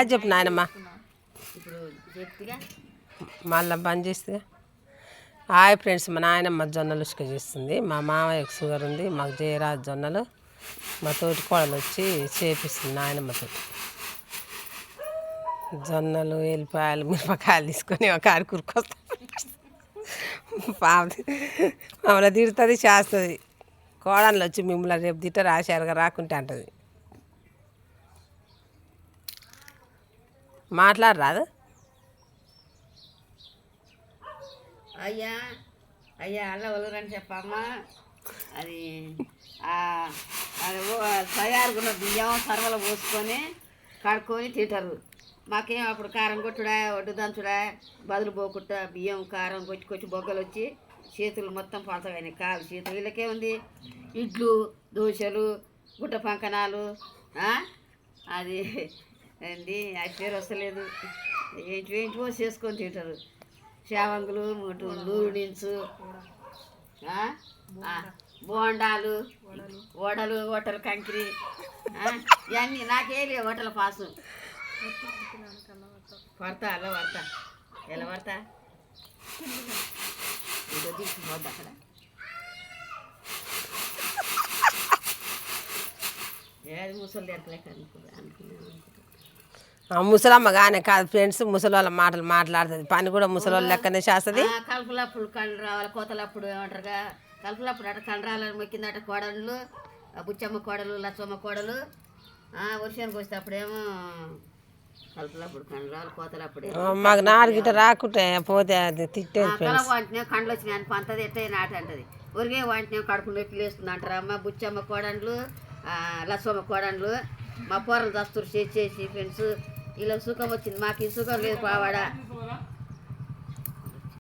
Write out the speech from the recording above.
చెప్పు నాయనమ్మ మళ్ళీ బంద్ చేస్తే. హాయ్ ఫ్రెండ్స్, మా నాయనమ్మ జొన్నలు ఉసుక చేస్తుంది. మా మామయ్యకు షుగర్ ఉంది, మాకు చేయరాదు జొన్నలు. మా తోటి కోడలు వచ్చి చేపిస్తుంది నాయనమ్మతో. జొన్నలు ఎల్లిపాయలు మిరపకాయలు తీసుకొని ఒక ఆరు కూరుకొస్తాం. మమ్మల్ని తిడుతుంది, చేస్తుంది. కోడళ్ళు వచ్చి మిమ్మల్ని రేపు తిట్ట రాశారుగా రాకుంటే అంటుంది. మాట్లాడరాదు. అయ్యా అయ్యా అల్ల వలరని చెప్పమ్మా. అది తయారుగున్న బియ్యం సర్వలు పోసుకొని కడుక్కొని తింటారు. మాకేం అప్పుడు కారం కొట్టుడా ఒడ్డు దంచుడా బదులు పోకుండా బియ్యం కారం కొచ్చి బొగ్గలు వచ్చి చేతులు మొత్తం పలసగానే కాలు చేతులు. వీళ్ళకే ఉంది ఇడ్లు దోశలు గుట్ట పంకణాలు. అది ఏంటి అది పేరు వస్తలేదు. ఏంటివో చేసుకొని తింటారు. శావంగులు నూడిల్స్ బోండాలు హోటల్ కంకిరి ఇవన్నీ నాకేలే హోటల్ పాసు పడతా అలా పడతా ఎలా పడతా ఇదో తీసుకుపోద్ది అక్కడ. ఏది ముసలి ఎక్కలేక అనుకున్నాను. ముసలమ్మ కానీ కాదు ఫ్రెండ్స్, ముసలి వాళ్ళ మాటలు మాట్లాడుతుంది. పని కూడా ముసలి వాళ్ళ లెక్కనే చేస్తుంది. కలుపులప్పుడు కళ్ళు రావాలి, కోతలప్పుడు ఏమంటారుగా కలుపులప్పుడు అట కళ్ళు రావాలని మొక్కిందట కోడళ్ళు, బుచ్చమ్మ కోడలు లచ్చమ్మ కోడలు. వర్షానికి వస్తే అప్పుడేమో కలుపులప్పుడు కళ్ళు రావాలి, కోతలప్పుడు మాకు నాలుగిట రాకుంటే పోతే అది తిట్టేది. వాటినే కండ్లు వచ్చినాయి అని పంతది ఎట్టే నాట అంటది. ఒరిగే వాటినే కడుపు నొప్పి లేస్తుంది అంటారు. అమ్మ బుచ్చమ్మ కోడళ్ళు లచ్చమ్మ కోడళ్ళు మా పోరలు దస్తురు చేసి ఫ్రెండ్స్. ఇలా సుఖం వచ్చింది, మాకు ఈ సుఖం లేదు పావాడా.